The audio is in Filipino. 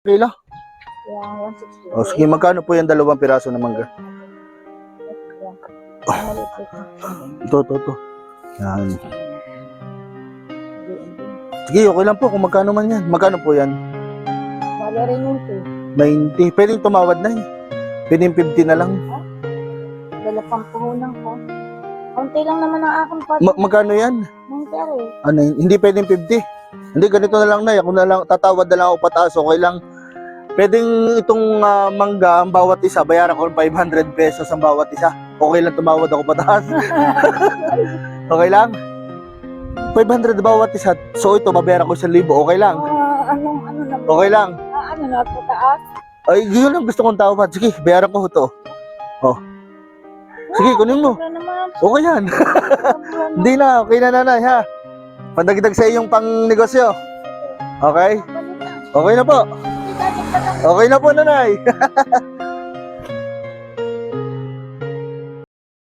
kilo? Yung 160. O sige, magkano po yung 2 piraso na mangga? Ito. Yan. Sige, okay lang po kung magkano man yan. Magkano po yan? Wala rin yung 90. Pwedeng tumawad na eh. Pwedeng 50 na lang. Dala pang puhunan ko. Kaunti lang naman ang aking pot. Magkano yan? Nung kere. Ano, hindi pwedeng 50. Hindi, ganito na lang na. Ako na lang, tatawad na lang ako pataas. Okay lang. Pwedeng itong mangga, ang bawat isa, bayaran ko ng 500 pesos ang bawat isa. Okay lang tumawad ako pataas. Okay lang? 500 bawat isa. So ito, babayaran ko 1,000. Okay lang? Ano na? Okay lang? Ano na po taas? Ay, yun lang gusto kong tawad. Sige, bayaran ko ito. Oh. Sige, kunin mo. Wala naman. Okay yan. Hindi na, okay na nanay ha. Pandagdag sa iyong pang negosyo. Okay? Okay na po. Okay na po nanay.